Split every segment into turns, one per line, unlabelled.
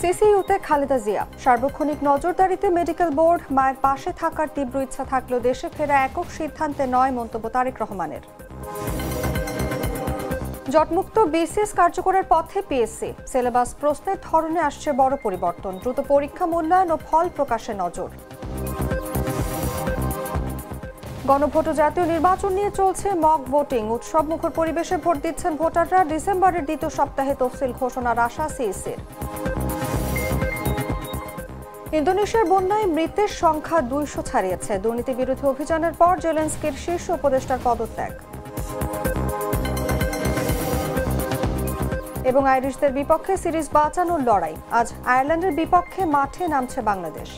সিসিইউতে খালেদা জিয়া সার্বক্ষণিক নজরদারিতে medical board মায়ের পাশে থাকার তীব্র ইচ্ছা থাকলেও দেশে ফেরা একক সিদ্ধান্তে নয় মন্তব্য তারেক রহমানের। জটমুক্ত বিসিএস কার্যকরের পথে পিএসসি সিলেবাস প্রশ্নের ধরনে আসছে বড় পরিবর্তন, দ্রুত পরীক্ষা মূল্যায়ন ও ফল প্রকাশে নজর। গণভোট ও জাতীয় নির্বাচন নিয়ে চলছে মক ভোটিং, উৎসব মুখর পরিবেশে ভোট দিচ্ছেন ভোটাররা। ডিসেম্বরের দ্বিতীয় সপ্তাহে তফসিল ঘোষণার আশা সিইসির। ইন্দোনেশিয়ার বন্যায় মৃতের সংখ্যা ২০০ ছাড়িয়েছে। দুর্নীতি বিরোধী অভিযানের পর জেলেনস্কির শীর্ষ উপদেষ্টার পদত্যাগ। এবং আইরিশদের বিপক্ষে সিরিজ বাঁচানোর লড়াই, আজ আয়ারল্যান্ডের বিপক্ষে মাঠে নামছে বাংলাদেশ।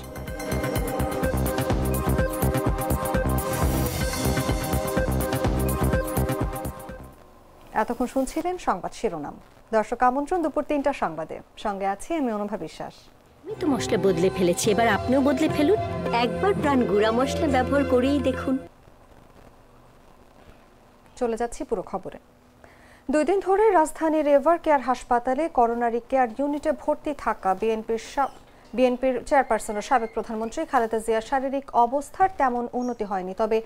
এতক্ষণ শুনছিলেন সংবাদ শিরোনাম। দর্শক আমন্ত্রণ দুপুর ৩টার সংবাদে, সঙ্গে আছি আমি অনুভা বিশ্বাস।
আমি তো মশলা বদলে ফেলেছি, এবার আপনিও বদলে ফেলুন। একবার প্রাণ গুঁড়া মশলা ব্যবহার করেই দেখুন।
চলে যাচ্ছি পুরো খবরে। ২ দিন ধরে রাজধানীর এভার কেয়ার হাসপাতালে করোনারি কেয়ার ইউনিটে ভর্তি থাকা বিএনপির চেয়ারপারসন ও সাবেক প্রধানমন্ত্রী খালেদা জিয়ার শারীরিক অবস্থার তেমন উন্নতি হয়নি, তবে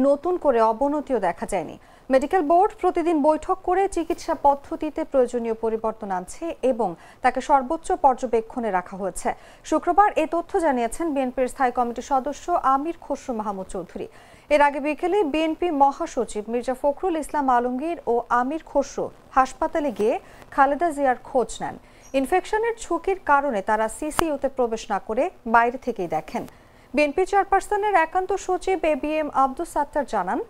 নতুন করে অবনতিও দেখা যায়নি। মেডিকেল বোর্ড প্রতিদিন বৈঠক করে চিকিৎসা পদ্ধতিতে প্রয়োজনীয় পরিবর্তন আনছে এবং তাকে সর্বোচ্চ পর্যবেক্ষণে রাখা হয়েছে। শুক্রবার এ তথ্য জানিয়েছেন বিএনপির স্থায়ী কমিটির সদস্য আমির খসরু মাহমুদ চৌধুরী। এর আগে বিকেলে বিএনপি মহাসচিব মির্জা ফখরুল ইসলাম আলমগীর ও আমির খসরু হাসপাতালে গিয়ে খালেদা জিয়ার খোঁজ নেন। ইনফেকশনের ঝুঁকির কারণে তারা সিসিইউতে প্রবেশ না করে বাইরে থেকেই দেখেন। বিএনপি চেয়ারপারসনের একান্ত সচিব এবিএম আব্দুস সাত্তার জানান,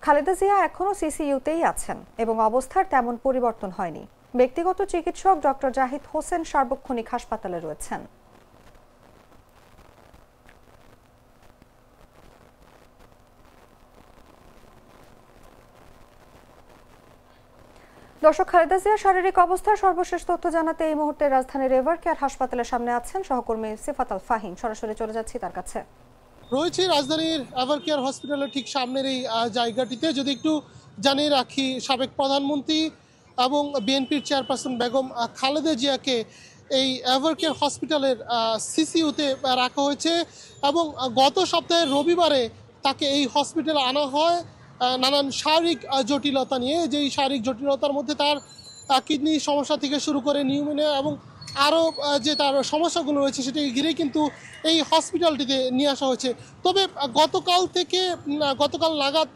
খালেদা জিয়া এখনও সিসিইউতেই আছেন এবং অবস্থার তেমন পরিবর্তন হয়নি। ব্যক্তিগত চিকিৎসক ডক্টর জাহিদ হোসেন সার্বক্ষণিক হাসপাতালে রয়েছেন। দর্শক, খালেদা জিয়ার শারীরিক অবস্থার সর্বশেষ তথ্য জানাতে এই মুহূর্তে রাজধানীর এভার কেয়ার হাসপাতালের সামনে আছেন সহকর্মী সিফাত আল ফাহিম। সরাসরি চলে যাচ্ছি তার কাছে।
রয়েছে রাজধানীর এভার কেয়ার হসপিটালের ঠিক সামনের এই জায়গাটিতে। যদি একটু জানিয়ে রাখি, সাবেক প্রধানমন্ত্রী এবং বিএনপির চেয়ারপারসন বেগম খালেদা জিয়াকে এই এভার কেয়ার হসপিটালের সিসিইউতে রাখা হয়েছে এবং গত সপ্তাহের রবিবারে তাকে এই হসপিটালে আনা হয় নানান শারীরিক জটিলতা নিয়ে। যেই শারীরিক জটিলতার মধ্যে তার কিডনি সমস্যা থেকে শুরু করে নিউমোনিয়া এবং আরও যে তার সমস্যাগুলো রয়েছে সেটাকে ঘিরেই কিন্তু এই হসপিটালটিতে নিয়ে আসা হয়েছে। তবে গতকাল নাগাদ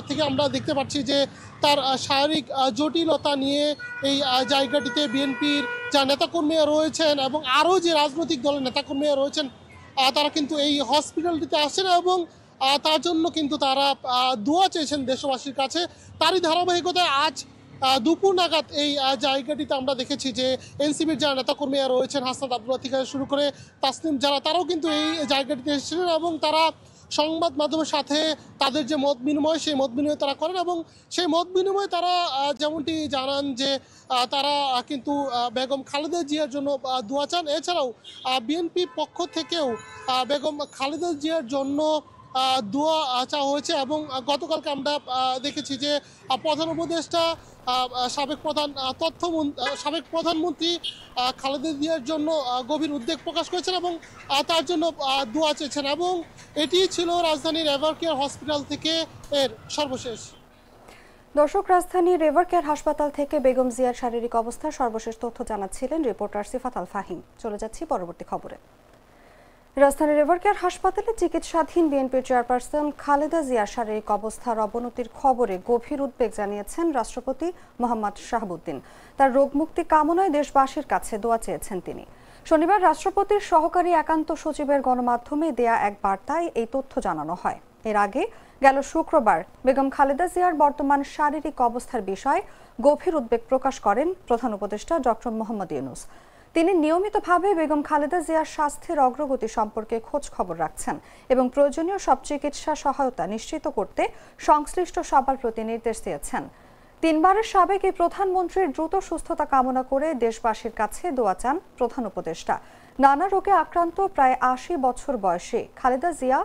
থেকে আমরা দেখতে পাচ্ছি যে তার শারীরিক জটিলতা নিয়ে এই জায়গাটিতে বিএনপির যা নেতাকর্মীরা রয়েছেন এবং আরও যে রাজনৈতিক দলের নেতাকর্মীরা রয়েছেন তারা কিন্তু এই হসপিটালটিতে আসেন এবং তার জন্য কিন্তু তারা দোয়া চেয়েছেন দেশবাসীর কাছে। তারই ধারাবাহিকতায় আজ দুপুর নাগাদ এই জায়গাটিতে আমরা দেখেছি যে এনসিপির যারা নেতাকর্মীরা রয়েছেন, হাসনাত আব্দুল্লাহ থেকে শুরু করে তাসনিম যারা, তারাও কিন্তু এই জায়গাটিতে এসেছিলেন এবং তারা সংবাদ মাধ্যমের সাথে তাদের যে মত বিনিময় সেই মত বিনিময় তারা করেন এবং সেই মত বিনিময়ে তারা যেমনটি জানান যে তারা কিন্তু বেগম খালেদা জিয়ার জন্য দোয়া চান। এছাড়াও বিএনপি পক্ষ থেকেও বেগম খালেদা জিয়ার জন্য দোয়া চাওয়া হয়েছে এবং গতকালকে আমরা দেখেছি যে প্রধান উপদেষ্টা সাবেক প্রধানমন্ত্রী খালেদা জিয়ার জন্য গভীর উদ্বেগ প্রকাশ করেছেন এবং তার জন্য দোয়া চেয়েছেন এবং এটি ছিল রাজধানীর এভার কেয়ার হসপিটাল থেকে এর সর্বশেষ।
দর্শক, রাজধানীর এভার কেয়ার হাসপাতাল থেকে বেগম জিয়ার শারীরিক অবস্থার সর্বশেষ তথ্য জানাচ্ছিলেন রিপোর্টার সিফাত আল ফাহিম। চলে যাচ্ছি পরবর্তী খবরে। রাজধানীর এভার কেয়ার হাসপাতালে চিকিৎসাধীন বিএনপির চেয়ারপারসন খালেদা জিয়ার শারীরিক অবস্থার অবনতির খবরে গভীর উদ্বেগ জানিয়েছেন রাষ্ট্রপতি মোহাম্মদ শাহাবুদ্দিন। তার রোগমুক্তি কামনায় দেশবাসীর কাছে দোয়া চেয়েছেন তিনি। শনিবার রাষ্ট্রপতির সহকারী একান্ত সচিবের গণমাধ্যমে দেয়া এক বার্তায় এই তথ্য জানানো হয়। এর আগে গেল শুক্রবার বেগম খালেদা জিয়ার বর্তমান শারীরিক অবস্থার বিষয়ে গভীর উদ্বেগ প্রকাশ করেন প্রধান উপদেষ্টা ডক্টর মোহাম্মদ ইউনূস। তিনি নিয়মিতভাবে বেগম খালেদা জিয়ার স্বাস্থ্যের অগ্রগতি সম্পর্কে খোঁজ খবর রাখছেন এবং প্রয়োজনীয় সব চিকিৎসা সহায়তা নিশ্চিত করতে সংশ্লিষ্ট সবার প্রতি নির্দেশ দিয়েছেন। 3 বারের সাবেক এই প্রধানমন্ত্রীর দ্রুত সুস্থতা কামনা করে দেশবাসীর কাছে দোয়া চান প্রধান উপদেষ্টা। নানা রোগে আক্রান্ত প্রায় 80 বছর বয়সী খালেদা জিয়া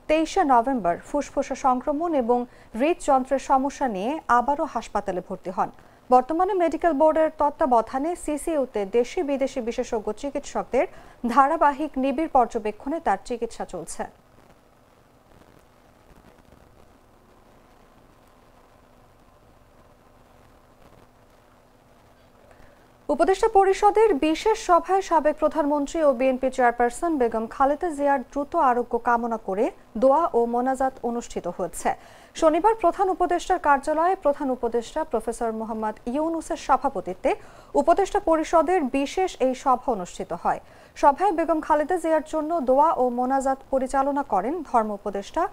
23শে নভেম্বর ফুসফুসে সংক্রমণ এবং হৃদযন্ত্রের সমস্যা নিয়ে আবারও হাসপাতালে ভর্তি হন। বর্তমানে মেডিকেল বোর্ডের তত্ত্বাবধানে সিসিইউতে দেশি বিদেশি বিশেষজ্ঞ চিকিৎসকদের ধারাবাহিক নিবিড় পর্যবেক্ষণে তার চিকিৎসা চলছে। উপদেষ্টা পরিষদের বিশেষ সভায় সাবেক প্রধানমন্ত্রী ও বিএনপি চেয়ারপারসন বেগম খালেদা জিয়ার দ্রুত আরোগ্য কামনা করে দোয়া ও মোনাজাত অনুষ্ঠিত হয়েছে। শনিবার প্রধান উপদেষ্টার কার্যালয়ে প্রধান উপদেষ্টা প্রফেসর মোহাম্মদ ইউনুসের সভাপতিত্বে উপদেষ্টা পরিষদের বিশেষ এই সভা অনুষ্ঠিত হয়। সভায় বেগম খালেদা জিয়ার জন্য দোয়া ও মোনাজাত পরিচালনা করেন ধর্ম উপদেষ্টা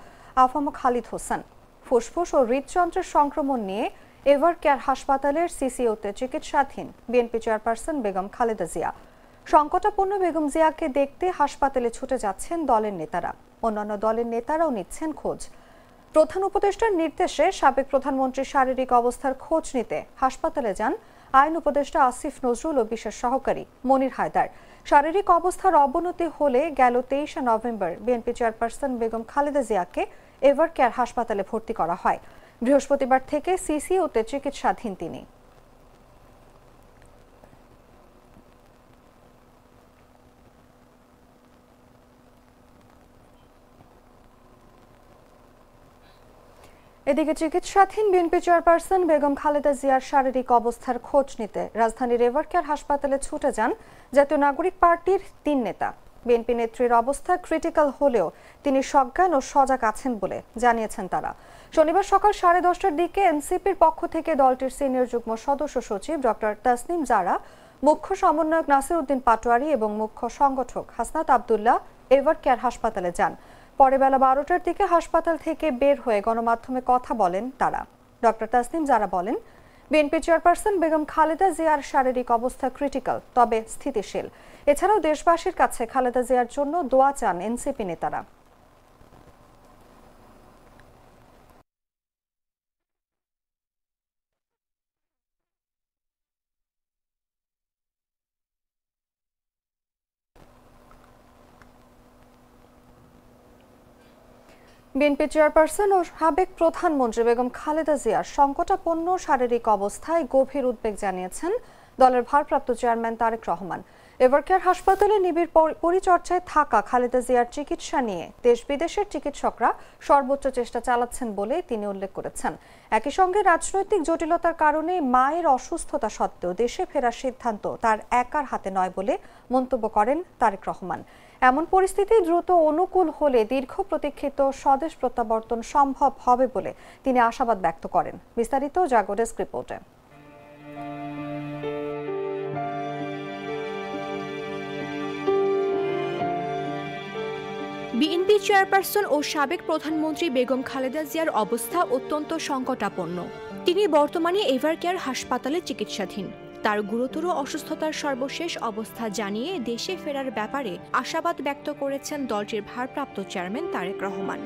আফম খালিদ হোসেন। ফুসফুস ও হৃদযন্ত্রের সংক্রমণ নিয়ে এভার কেয়ার হাসপাতালের সিসিইউতে চিকিৎসাধীন বিএনপি চেয়ারপারসন বেগম খালেদা জিয়া। সংকটাপন্ন বেগম জিয়াকে দেখতে হাসপাতালে ছুটে যাচ্ছেন দলের নেতারা। অন্যান্য দলের নেতারাও নিচ্ছেন খোঁজ। প্রধান উপদেষ্টার নির্দেশে সাবেক প্রধানমন্ত্রীর শারীরিক অবস্থার খোঁজ নিতে হাসপাতালে যান আইন উপদেষ্টা আসিফ নজরুল ও বিশেষ সহকারী মনির হায়দার। শারীরিক অবস্থার অবনতি হলে গেল 23 November BNP chairperson Begum Khaleda জিয়াকে এভার কেয়ার হাসপাতালে ভর্তি করা হয়। বৃহস্পতিবার থেকে সিসিইউতে চিকিৎসাধীন তিনি। এদিকে চিকিৎসাধীন বিএনপি চেয়ারপারসন বেগম খালেদা জিয়ার শারীরিক অবস্থার খোঁজ নিতে রাজধানীর এভার কেয়ার হাসপাতালে ছুটে যান জাতীয় নাগরিক পার্টির 3 নেতা। বিএনপি নেত্রীর অবস্থা ক্রিটিক্যাল হলেও তিনি সজ্ঞান ও সজাগ আছেন বলে জানিয়েছেন তারা। শনিবার সকাল 10:30টার দিকে এনসিপির পক্ষ থেকে দলটির সিনিয়র যুগ্ম সদস্য সচিব ডক্টর তাসনিম জারা, মুখ্য সমন্বয়ক নাসির উদ্দিন পাটোয়ারি এবং মুখ্য সংগঠক হাসনাত আবদুল্লাহ এভার কেয়ার হাসপাতালে যান। পরে বেলা 12টার দিকে হাসপাতাল থেকে বের হয়ে গণমাধ্যমে কথা বলেন তারা। ডক্টর তাসনিম জারা বলেন, বিএনপি চেয়ারপারসন বেগম খালেদা জিয়ার শারীরিক অবস্থা ক্রিটিক্যাল তবে স্থিতিশীল। এছাড়াও দেশবাসীর কাছে খালেদা জিয়ার জন্য দোয়া চান এনসিপি নেতারা। বিএনপি চেয়ারপারসন ও সাবেক প্রধানমন্ত্রী বেগম খালেদা জিয়ার সংকটাপন্ন শারীরিক অবস্থায় গভীর উদ্বেগ জানিয়েছেন দলের ভারপ্রাপ্ত chairman Tarique Rahman. Evercare হাসপাতালে নিবিড় পরিচর্যায় থাকা খালেদা জিয়ার চিকিৎসা নিয়ে দেশ বিদেশের চিকিৎসকরা সর্বোচ্চ চেষ্টা চালাচ্ছেন বলে তিনি উল্লেখ করেছেন। একই সঙ্গে রাজনৈতিক জটিলতার কারণে মায়ের অসুস্থতা সত্ত্বেও দেশে ফেরার সিদ্ধান্ত তার একার হাতে নয় বলে মন্তব্য করেন তারেক রহমান। এমন পরিস্থিতি দ্রুত অনুকূল হলে দীর্ঘ প্রতীক্ষিত স্বদেশ প্রত্যাবর্তন সম্ভব হবে বলে তিনি আশাবাদ ব্যক্ত করেন। বিস্তারিত জাগো ডেস্ক রিপোর্টে।
বিএনপি চেয়ারপারসন ও সাবেক প্রধানমন্ত্রী বেগম খালেদা জিয়ার অবস্থা অত্যন্ত সংকটাপন্ন। তিনি বর্তমানে এভার কেয়ার হাসপাতালে চিকিৎসাধীন। তার গুরুতর অসুস্থতার সর্বশেষ অবস্থা জানিয়ে দেশে ফেরার ব্যাপারে আশাবাদ ব্যক্ত করেছেন দলটির ভারপ্রাপ্ত চেয়ারম্যান তারেক রহমান।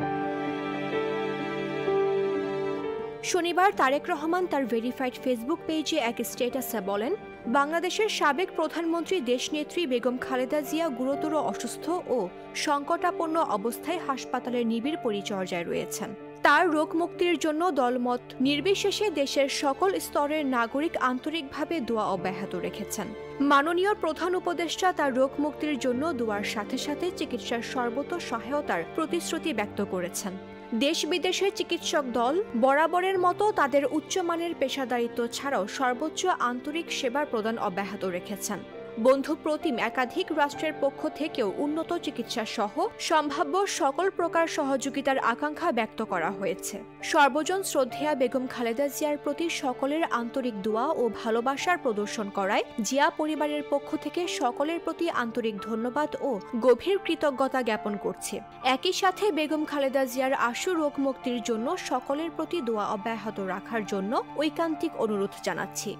শনিবার তারেক রহমান তার ভেরিফাইড ফেসবুক পেজে এক স্ট্যাটাসে বলেন, বাংলাদেশের সাবেক প্রধানমন্ত্রী দেশনেত্রী বেগম খালেদা জিয়া গুরুতর অসুস্থ ও সংকটাপন্ন অবস্থায় হাসপাতালের নিবিড় পরিচর্যায় রয়েছেন। তার রোগ মুক্তির জন্য দলমত নির্বিশেষে দেশের সকল স্তরের নাগরিক আন্তরিকভাবে দোয়া অব্যাহত রেখেছেন। মাননীয় প্রধান উপদেষ্টা তার রোগ মুক্তির জন্য দোয়ার সাথে সাথে চিকিৎসার সর্বত সহায়তার প্রতিশ্রুতি ব্যক্ত করেছেন। দেশ বিদেশের চিকিৎসক দল বরাবরের মতো তাদের উচ্চমানের পেশাদারিত্ব ছাড়াও সর্বোচ্চ আন্তরিক সেবার প্রদান অব্যাহত রেখেছেন। বন্ধু প্রতিম একাধিক রাষ্ট্রের পক্ষ থেকেও উন্নত চিকিৎসা সহ সম্ভাব্য সকল প্রকার সহযোগিতার আকাঙ্ক্ষা ব্যক্ত করা হয়েছে। সর্বজন শ্রদ্ধেয়া বেগম খালেদা জিয়ার প্রতি সকলের আন্তরিক দোয়া ও ভালোবাসার প্রদর্শন করায় জিয়া পরিবারের পক্ষ থেকে সকলের প্রতি আন্তরিক ধন্যবাদ ও গভীর কৃতজ্ঞতা জ্ঞাপন করছে। একই সাথে বেগম খালেদা জিয়ার আশু রোগ মুক্তির জন্য সকলের প্রতি দোয়া অব্যাহত রাখার জন্য ঐকান্তিক অনুরোধ জানাচ্ছি।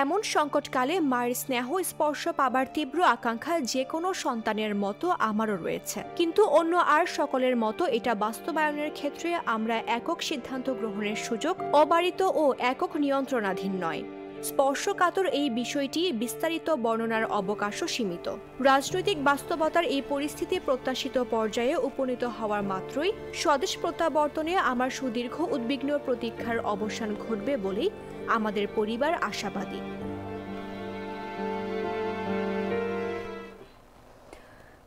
এমন সংকটকালে মায়ের স্নেহ স্পর্শ পাবার তীব্র আকাঙ্ক্ষা যে কোনো সন্তানের মতো আমারও রয়েছে, কিন্তু অন্য আর সকলের মতো এটা বাস্তবায়নের ক্ষেত্রে আমরা একক সিদ্ধান্ত গ্রহণের সুযোগ অবারিত ও একক নিয়ন্ত্রণাধীন নয়। স্পর্শকাতর এই বিষয়টি বিস্তারিত বর্ণনার অবকাশও সীমিত। রাজনৈতিক বাস্তবতার এই পরিস্থিতি প্রত্যাশিত পর্যায়ে উপনীত হওয়ার মাত্রই স্বদেশ প্রত্যাবর্তনে আমার সুদীর্ঘ উদ্বিগ্ন প্রতীক্ষার অবসান ঘটবে বলেই আমাদের পরিবার আশাবাদী।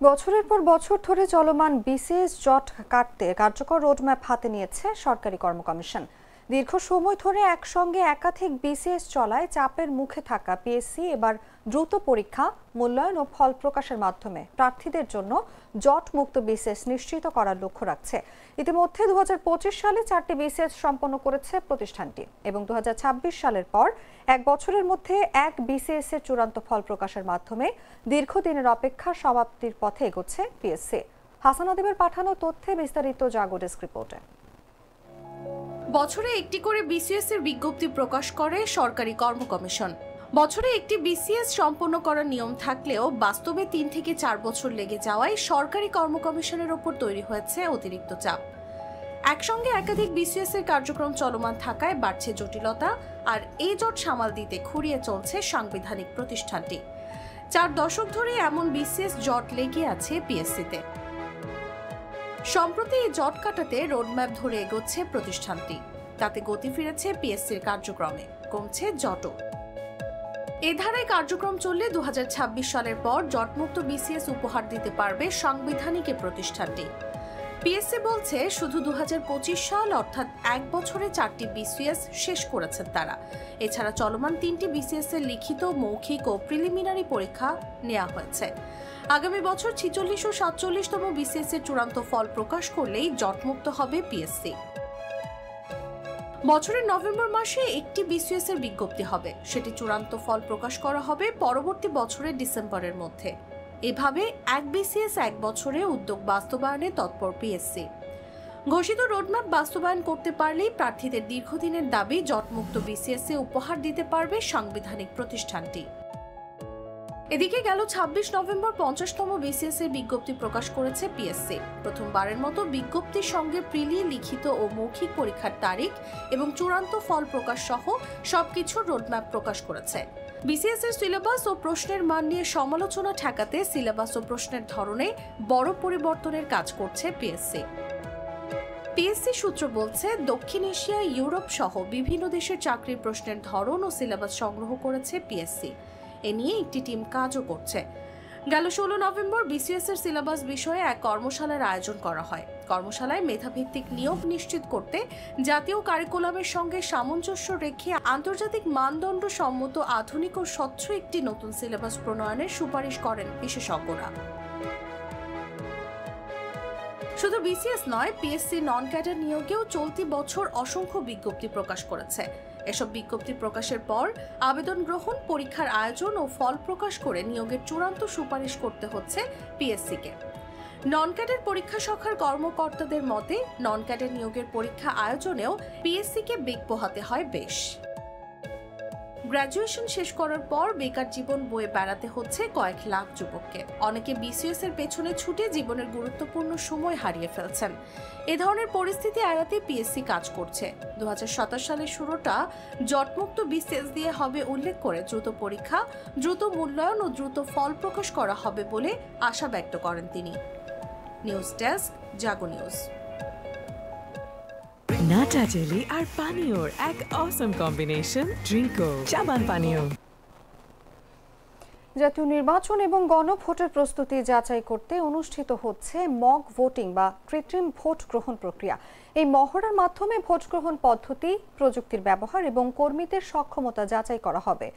বছরের পর বছর ধরে চলমান বিসিএস জট কাটতে কার্যকর রোডম্যাপ হাতে নিয়েছে সরকারি কর্ম কমিশন। দীর্ঘ সময় ধরে একসঙ্গে একাধিক বিসিএস চলায় চাপের মুখে থাকা পিএসসি এবার দ্রুত পরীক্ষা, মূল্যায়ন ও ফল প্রকাশের মাধ্যমে প্রার্থীদের জন্য জট মুক্ত বিসিএস নিশ্চিত করার লক্ষ্য রাখছে। ইতিমধ্যে 2025 সালে 4টি বিসিএস সম্পন্ন করেছে প্রতিষ্ঠানটি এবং 2026 সালের পর এক বছরের মধ্যে এক বিসিএস এর চূড়ান্ত ফল প্রকাশের মাধ্যমে দীর্ঘদিনের অপেক্ষা সমাপ্তির পথে এগোচ্ছে পিএসসি। হাসান আদিবের পাঠানো তথ্যে বিস্তারিত জাগো ডেস্ক রিপোর্টে।
বছরে একটি করে বিসিএস এর বিজ্ঞপ্তি প্রকাশ করে সরকারি কর্ম কমিশন। বছরে একটি বিসিএস সম্পন্ন করার নিয়ম থাকলেও বাস্তবে 3 থেকে 4 বছর লেগে যাওয়ায় সরকারি কর্ম কমিশনের ওপর তৈরি হয়েছে অতিরিক্ত চাপ। একসঙ্গে একাধিক বিসিএস এর কার্যক্রম চলমান থাকায় বাড়ছে জটিলতা, আর এই জট সামাল দিতে খুঁড়িয়ে চলছে সাংবিধানিক প্রতিষ্ঠানটি। 4 দশক ধরে এমন বিসিএস জট লেগে আছে পিএসসিতে। সম্প্রতি এই জট কাটাতে রোডম্যাপ ধরে এগোচ্ছে প্রতিষ্ঠানটি। তাতে গতি ফিরেছে পিএসসির কার্যক্রমে, কমছে জটও। এ ধারায় কার্যক্রম চললে 2026 সালের পর জটমুক্ত বিসিএস উপহার দিতে পারবে সাংবিধানিক প্রতিষ্ঠানটি। পিএসসি বলছে শুধু 2025 সাল অর্থাৎ এক বছরে 4টি বিসিএস শেষ করেছেন তারা। এছাড়া চলমান 3টি বিসিএস এর লিখিত, মৌখিক ও প্রিলিমিনারি পরীক্ষা নেওয়া হয়েছে। আগামী বছর 46 ও 47তম বিসিএস এর চূড়ান্ত ফল প্রকাশ করলেই জটমুক্ত হবে পিএসসি। বছরের নভেম্বর মাসে একটি বিসিএস এর বিজ্ঞপ্তি হবে, সেটি চূড়ান্ত ফল প্রকাশ করা হবে পরবর্তী বছরের ডিসেম্বরের মধ্যে। এভাবে এক বিসিএস এক বছরে উদ্যোগ বাস্তবায়নে তৎপর পিএসসি। ঘোষিত রোডম্যাপ বাস্তবায়ন করতে পারলেই প্রার্থীদের দীর্ঘদিনের দাবি জটমুক্ত বিসিএস এ উপহার দিতে পারবে সাংবিধানিক প্রতিষ্ঠানটি। এদিকে গেল 26 নভেম্বর 50তম বিসিএস এর বিজ্ঞপ্তি প্রকাশ করেছে পিএসসি। প্রথমবারের মতো বিজ্ঞপ্তির সঙ্গে প্রিলি, লিখিত ও মৌখিক পরীক্ষার তারিখ এবং চূড়ান্ত ফল প্রকাশ সহ সবকিছুর রোডম্যাপ প্রকাশ করেছে। বিসিএস এর সিলেবাস ও প্রশ্নের মান নিয়ে সমালোচনা ঠেকাতে সিলেবাস ও প্রশ্নের ধরনে বড় পরিবর্তনের কাজ করছে পিএসসি। পিএসসি সূত্র বলছে, দক্ষিণ এশিয়া, ইউরোপ সহ বিভিন্ন দেশের চাকরির প্রশ্নের ধরন ও সিলেবাস সংগ্রহ করেছে পিএসসি। এ নিয়ে একটি টিম কাজও করছে। গেল 16 নভেম্বর বিসিএস এর সিলেবাস বিষয়ে এক কর্মশালার আয়োজন করা হয়। কর্মশালায় মেধাভিত্তিক নিয়োগ নিশ্চিত করতে জাতীয় কারিকুলামের সঙ্গে সামঞ্জস্য রেখে আন্তর্জাতিক মানদণ্ড সম্মত আধুনিক ও স্বচ্ছ একটি নতুন সিলেবাস প্রণয়নের সুপারিশ করেন বিশেষজ্ঞরা। শুধু বিসিএস নয়, পিএসসি নন ক্যাডার নিয়োগেও চলতি বছর অসংখ্য বিজ্ঞপ্তি প্রকাশ করেছে। এসব বিজ্ঞপ্তি প্রকাশের পর আবেদন গ্রহণ, পরীক্ষার আয়োজন ও ফল প্রকাশ করে নিয়োগের চূড়ান্ত সুপারিশ করতে হচ্ছে পিএসসিকে। নন ক্যাডার পরীক্ষা শাখার কর্মকর্তাদের মতে, নন ক্যাডার নিয়োগের পরীক্ষা আয়োজনেও পিএসসিকে বেগ পোহাতে হয় বেশ। গ্র্যাজুয়েশন শেষ করার পর বেকার জীবন বয়ে বেড়াতে হচ্ছে কয়েক লাখ যুবককে। অনেকে বিসিএস এর পেছনে ছুটে জীবনের গুরুত্বপূর্ণ সময় হারিয়ে ফেলছেন। এ ধরনের পরিস্থিতি এড়াতে পিএসসি কাজ করছে। 2027 সালের শুরুটা জটমুক্ত বিসিএস দিয়ে হবে উল্লেখ করে দ্রুত পরীক্ষা, দ্রুত মূল্যায়ন ও দ্রুত ফল প্রকাশ করা হবে বলে আশা ব্যক্ত করেন তিনি। নিউজ ডেস্ক, জাগো নিউজ।
নাটা জেলি আর পানীয়র এক অসম কম্বিনেশন, ড্রিঙ্কো চাবান পানীয়।
জাতীয় নির্বাচন এবং গণভোটের প্রস্তুতি যাচাই করতে অনুষ্ঠিত হচ্ছে মক ভোটিং বা কৃত্রিম ভোট গ্রহণ প্রক্রিয়া। এই মহড়ার মাধ্যমে ভোট গ্রহণ পদ্ধতি, প্রযুক্তির ব্যবহার এবং কর্মীদের সক্ষমতা যাচাই করা হবে।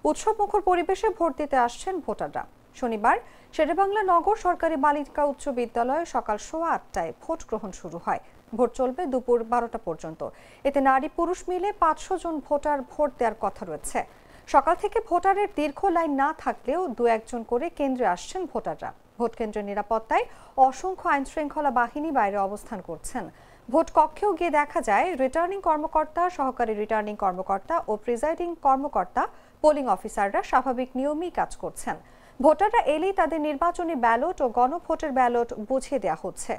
উৎসবমুখর পরিবেশে ভোট দিতে আসছেন ভোটাররা। শনিবার শেরেবাংলা নগর সরকারি বালিকা উচ্চ বিদ্যালয়ে সকাল 8:15টায় ভোট গ্রহণ শুরু হয়। ভোট চলবে দুপুর 12টা পর্যন্ত। এতে নারী পুরুষ মিলে 500 জন ভোটার ভোট দেওয়ার কথা রয়েছে। সকাল থেকে ভোটারের দীর্ঘ লাইন না থাকলেও 2-1 জন করে কেন্দ্রে আসছেন ভোটাররা। ভোট কেন্দ্রের নিরাপত্তায় অসংখ্য আইন শৃঙ্খলা বাহিনী বাইরে অবস্থান করছেন। ভোট কক্ষেও গিয়ে দেখা যায় রিটার্নিং কর্মকর্তা, সহকারী রিটার্নিং কর্মকর্তা ও প্রিজাইডিং কর্মকর্তা, পোলিং অফিসাররা স্বাভাবিক নিয়মেই কাজ করছেন। ভোটাররা এলেই তাদের নির্বাচনী ব্যালট ও গণভোটের ব্যালট বুঝিয়ে দেওয়া হচ্ছে।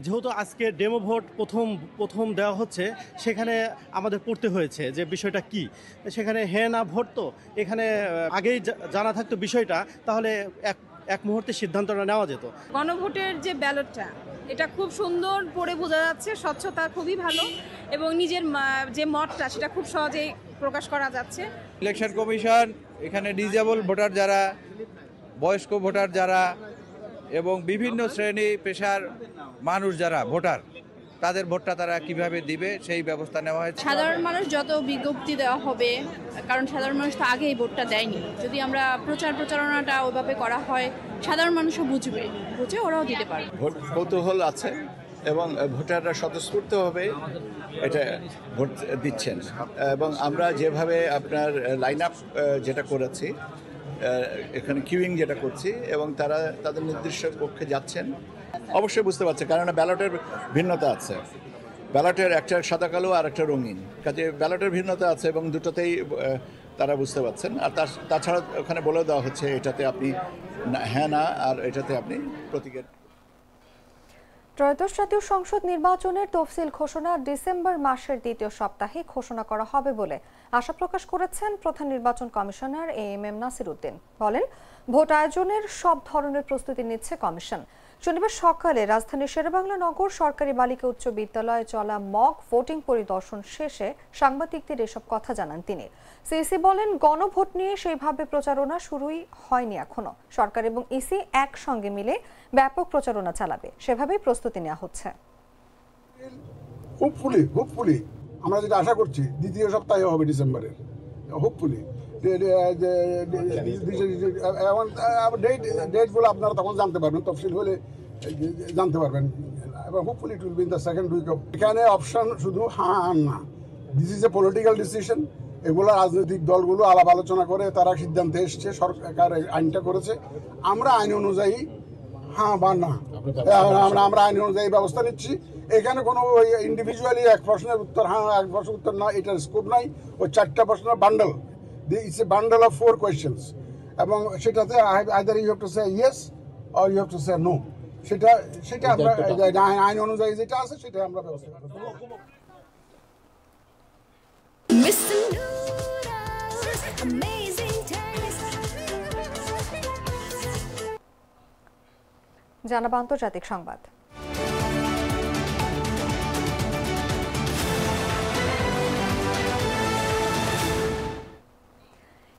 যেহেতু আজকে ডেমো ভোট প্রথম দেওয়া হচ্ছে, সেখানে আমাদের পড়তে হয়েছে যে বিষয়টা কি। সেখানে হ্যাঁ না ভোট তো এখানে আগেই জানা থাকতো বিষয়টা, তাহলে এক মুহূর্তে সিদ্ধান্তটা নেওয়া যেত।
গণভোটের যে ব্যালটটা এটা খুব সুন্দর পড়ে বোঝা যাচ্ছে, স্বচ্ছতা খুবই ভালো এবং নিজের যে মতটা সেটা খুব সহজেই প্রকাশ করা যাচ্ছে।
ইলেকশন কমিশন এখানে ডিজেবল ভোটার যারা, বয়স্ক ভোটার যারা এবং বিভিন্ন শ্রেণী পেশার মানুষ যারা ভোটার, তাদের ভোটটা তারা কিভাবে দিবে সেই ব্যবস্থা নেওয়া হয়েছে।
সাধারণ মানুষ যত বিজ্ঞপ্তি দেওয়া হবে, কারণ সাধারণ মানুষ তো আগেই ভোটটা দেয়নি, যদি আমরা প্রচারণাটা ওইভাবে করা হয় সাধারণ মানুষও বুঝে ওরাও দিতে পারবে।
ভোট কৌতূহল আছে এবং ভোটাররা স্বতঃস্ফূর্তভাবে এটা ভোট দিচ্ছেন এবং আমরা যেভাবে আপনার লাইন আপ যেটা করেছি, এখানে কিউইং যেটা করছি এবং তারা তাদের নির্দিষ্ট কক্ষে যাচ্ছেন, অবশ্যই বুঝতে পারছে, কারণ ব্যালটের ভিন্নতা আছে। ব্যালটের একটা সাদা কালো আর একটা রঙিন, কাজে ব্যালটের ভিন্নতা আছে এবং দুটোতেই তারা বুঝতে পারছেন। আর তাছাড়া ওখানে বলে দেওয়া হচ্ছে এটাতে আপনি হ্যাঁ না, আর এটাতে আপনি প্রতীকের।
ত্রয়োদশ জাতীয় সংসদ নির্বাচনের তফসিল ঘোষণা ডিসেম্বর মাসের দ্বিতীয় সপ্তাহে ঘোষণা করা হবে বলে আশা প্রকাশ করেছেন প্রধান নির্বাচন কমিশনার এএমএম নাসির উদ্দিন। বলেন, ভোট আয়োজনের সব ধরনের প্রস্তুতি নিচ্ছে কমিশন। শনিবার সকালে রাজধানীর শেরেবাংলা নগর সরকারি বালিকা উচ্চ বিদ্যালয়ে চলা মক ভোটিং পরিদর্শন শেষে সাংবাদিকদের এসব কথা জানান তিনি। সিইসি বলেন, গণভোট নিয়ে সেইভাবে প্রচারণা শুরুই হয়নি এখনো। সরকার এবং ইসি একসঙ্গে মিলে ব্যাপক প্রচারণা চালাবে, সেভাবেই প্রস্তুতি নেওয়া হচ্ছে।
হোপফুলি আমরা যেটা আশা করছি দ্বিতীয় সপ্তাহে হবে ডিসেম্বরের, হোপফুলি ডেটগুলো আপনারা তখন জানতে পারবেন, তফসিল হলে জানতে পারবেন এবং hopefully it will be in the second week of. এখানে অপশন শুধু হ্যাঁ আর না, this is a political decision. এগুলো রাজনৈতিক দলগুলো আলাপ আলোচনা করে তারা সিদ্ধান্তে এসছে, সরকার আইনটা করেছে। আমরা আইন অনুযায়ী হ্যাঁ বা না, আমরা আইন অনুযায়ী ব্যবস্থা নিচ্ছি। এখানে কোনো ওই ইন্ডিভিজুয়ালি এক প্রশ্নের উত্তর হ্যাঁ, এক প্রশ্নের উত্তর না, এটার স্কোপ নাই। ওই 4টা প্রশ্নের bundle, it's a bundle of 4 questions এবং সেটাতে either you have to say yes or you have to say no, সেটা আমরা আইন অনুযায়ী যেটা আছে সেটা আমরা ব্যবস্থা করব।
জানাবো আন্তর্জাতিক সংবাদ।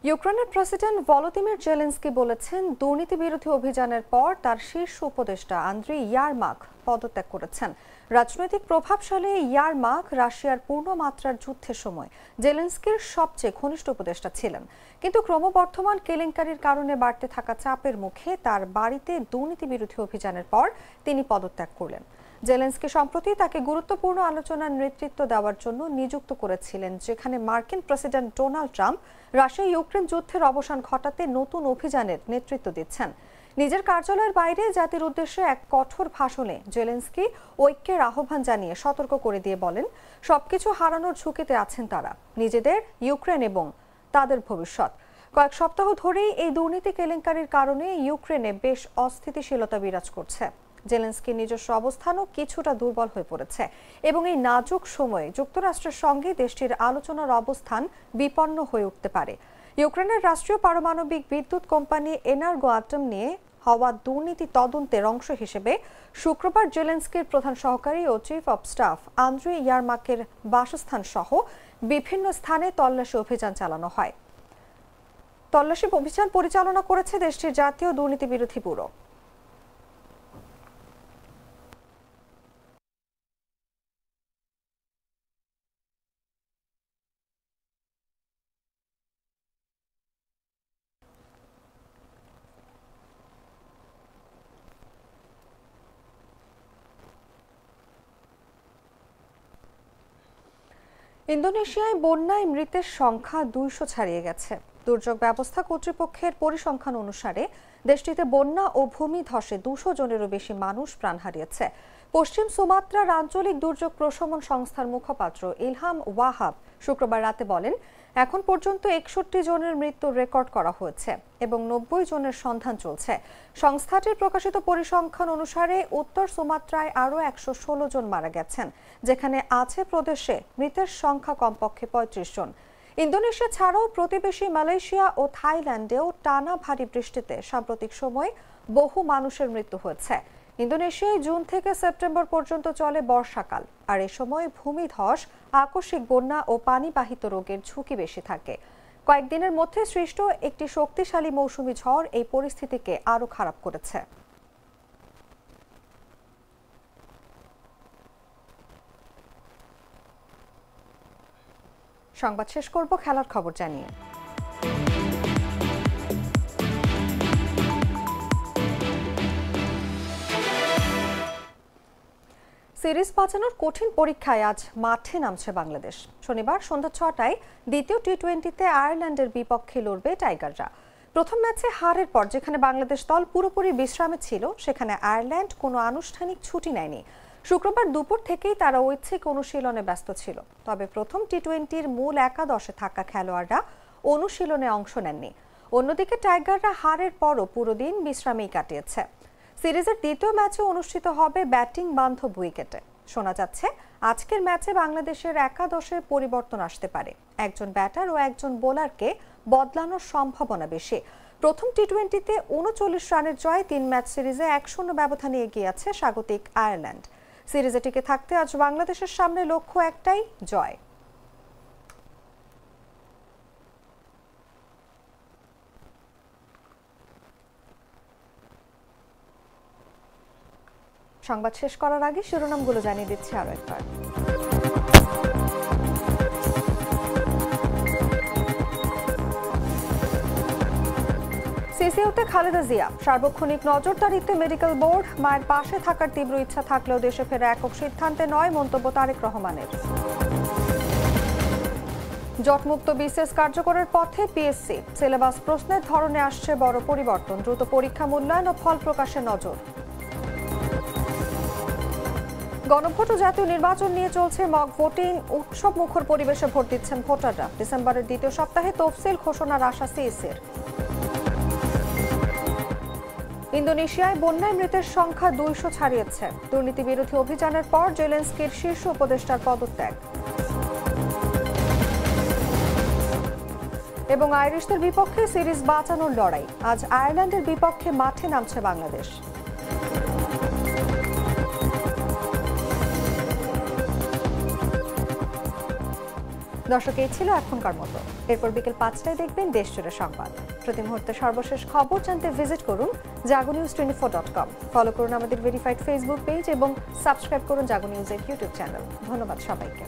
ইউক্রেনের প্রেসিডেন্ট ভলোদিমির জেলেনস্কি বলেছেন, দুর্নীতি বিরোধী অভিযানের পর তার শীর্ষ উপদেষ্টা আন্দ্রি ইয়ারমাক পদত্যাগ করেছেন। রাজনৈতিক প্রভাবশালী ইয়ারমাক রাশিয়ার পূর্ণমাত্রার যুদ্ধের সময় জেলেনস্কির সবচেয়ে ঘনিষ্ঠ উপদেষ্টা ছিলেন, কিন্তু ক্রমবর্ধমান কেলেঙ্কারির কারণে বাড়তে থাকা চাপের মুখে তার বাড়িতে দুর্নীতি বিরোধী অভিযানের পর তিনি পদত্যাগ করলেন। জেলেনস্কি সম্প্রতি তাকে গুরুত্বপূর্ণ আলোচনার নেতৃত্ব দেওয়ার জন্য নিযুক্ত করেছিলেন, যেখানে মার্কিন president Donald Trump Russia Ukraine যুদ্ধের অবসান ঘটাতে নতুন অভিযানের নেতৃত্ব দিচ্ছেন। নিজের কার্যালয়ের বাইরে জাতির উদ্দেশ্যে এক কঠোর ভাষণে জেলেনস্কি ঐক্যের আহ্বান জানিয়ে সতর্ক করে দিয়ে বলেন, সবকিছু হারানোর ঝুঁকিতে আছেন তারা, নিজেদের, ইউক্রেন এবং তাদের ভবিষ্যৎ। কয়েক সপ্তাহ ধরেই এই দুর্নীতি কেলেঙ্কারির কারণে ইউক্রেনে বেশ অস্থিতিশীলতা বিরাজ করছে। জেলেনস্কির নিজস্ব অবস্থানও কিছুটা দুর্বল হয়ে পড়েছে এবং এই নাজুক সময়ে যুক্তরাষ্ট্রের সঙ্গে দেশটির আলোচনার অবস্থান বিপন্ন হয়ে উঠতে পারে। ইউক্রেনের রাষ্ট্রীয় পারমাণবিক বিদ্যুৎ কোম্পানি এনার্গো আটম নিয়ে হওয়া দুর্নীতি তদন্তের অংশ হিসেবে শুক্রবার জেলেনস্কির প্রধান সহকারী ও চিফ অব স্টাফ আন্দ্রি ইয়ারমাকের বাসস্থান সহ বিভিন্ন স্থানে তল্লাশি অভিযান চালানো হয়। তল্লাশি অভিযান পরিচালনা করেছে দেশটির জাতীয় দুর্নীতি বিরোধী ব্যুরো। ইন্দোনেশিয়ায় বন্যায় মৃতের সংখ্যা 200 ছাড়িয়ে গেছে। দুর্যোগ ব্যবস্থা কর্তৃপক্ষের পরিসংখ্যান অনুসারে দেশটিতে বন্যা ও ভূমিধসে 200 জনেরও বেশি মানুষ প্রাণ হারিয়েছে। পশ্চিম সুমাত্রার আঞ্চলিক দুর্যোগ প্রশমন সংস্থার মুখপাত্র ইলহাম ওয়াহাব শুক্রবার রাতে বলেন, এখন পর্যন্ত 61 জনের মৃত্যুর রেকর্ড করা হয়েছে এবং 90 জনের সন্ধান চলছে। সংস্থাটির প্রকাশিত পরিসংখ্যান অনুসারে উত্তর সুমাত্রায় আরও 116 জন মারা গেছেন, যেখানে আছে প্রদেশে মৃতের সংখ্যা কমপক্ষে 35 জন। ইন্দোনেশিয়া ছাড়াও প্রতিবেশী মালয়েশিয়া ও থাইল্যান্ডেও টানা ভারী বৃষ্টিতে সাম্প্রতিক সময়ে বহু মানুষের মৃত্যু হয়েছে। ইন্দোনেশিয়ায় জুন থেকে সেপ্টেম্বর পর্যন্ত চলে বর্ষাকাল, আর এ সময় ভূমিধস, আকস্মিক বন্যা ও পানিবাহিত রোগের ঝুঁকি বেশি থাকে। কয়েকদিনের মধ্যে সৃষ্ট একটি শক্তিশালী মৌসুমী ঝড় এই পরিস্থিতিকে আরও খারাপ করেছে। সংবাদ শেষ করব খেলার খবর জানিয়ে। সিরিজ বাঁচানোর কঠিন পরীক্ষায় আজ মাঠে নামছে বাংলাদেশ। শনিবার সন্ধ্যা ৬টায় দ্বিতীয় টি-20তে আয়ারল্যান্ডের বিপক্ষে লড়বে টাইগাররা। প্রথম ম্যাচে হারের পর যেখানে বাংলাদেশ দল পুরোপুরি বিশ্রামে ছিল, সেখানে আয়ারল্যান্ড কোনো আনুষ্ঠানিক ছুটি নেয়নি। শুক্রবার দুপুর থেকেই তারা ঐচ্ছিক অনুশীলনে ব্যস্ত ছিল। তবে প্রথম টি-20র মূল একাদশে থাকা খেলোয়াড়রা অনুশীলনে অংশ নেননি। অন্যদিকে টাইগাররা হারের পরও পুরো দিন বিশ্রামেই কাটিয়েছে। সিরিজের দ্বিতীয় ম্যাচে অনুষ্ঠিত হবে ব্যাটিং বান্ধব উইকেটে। শোনা যাচ্ছে আজকের ম্যাচে বাংলাদেশের একাদশের পরিবর্তন আসতে পারে। একজন ব্যাটার ও একজন বোলারকে বদলানোর সম্ভাবনা বেশি। প্রথম টি-20তে ৩৯ রানের জয়ে ৩ ম্যাচ সিরিজে ১-০ ব্যবধানে এগিয়ে আছে স্বাগতিক আয়ারল্যান্ড। সিরিজে টিকে থাকতে আজ বাংলাদেশের সামনে লক্ষ্য একটাই, জয়। সংবাদ শেষ করার আগে শিরোনামগুলো জানিয়ে দিচ্ছি আরো একবার। সিসিউতে খালেদা জিয়া, সার্বক্ষণিক নজরদারিতে মেডিকেল বোর্ড, মায়ের পাশে থাকার তীব্র ইচ্ছা থাকলেও দেশে ফেরা একক সিদ্ধান্তে নয়, মন্তব্য তারেক রহমানের। জটমুক্ত বিসিএস কার্যকরের পথে পিএসসি, সিলেবাস প্রশ্নের ধরনে আসছে বড় পরিবর্তন, দ্রুত পরীক্ষা মূল্যায়ন ও ফল প্রকাশে নজর। গণভোট ও জাতীয় নির্বাচন নিয়ে চলছে মক ভোটিং, উৎসব মুখর পরিবেশে ভোট দিচ্ছেন ভোটাররা। ডিসেম্বরের দ্বিতীয় সপ্তাহে তফসিল ঘোষণার আশা সিইসির। ইন্দোনেশিয়ায় বন্যায় মৃতের সংখ্যা ২০০ ছাড়িয়েছে। দুর্নীতি বিরোধী অভিযানের পর জেলেনস্কির শীর্ষ উপদেষ্টার পদত্যাগ। এবং আইরিশদের বিপক্ষে সিরিজ বাঁচানোর লড়াই, আজ আয়ারল্যান্ডের বিপক্ষে মাঠে নামছে বাংলাদেশ। দর্শক, এই ছিল এখনকার মতো। এরপর বিকেল ৫টায় দেখবেন দেশজুড়ে সংবাদ। প্রতি মুহূর্তে সর্বশেষ খবর জানতে ভিজিট করুন jagonews24.com। ফলো করুন আমাদের ভেরিফাইড ফেসবুক পেজ এবং সাবস্ক্রাইব করুন জাগো নিউজের ইউটিউব চ্যানেল। ধন্যবাদ সবাইকে।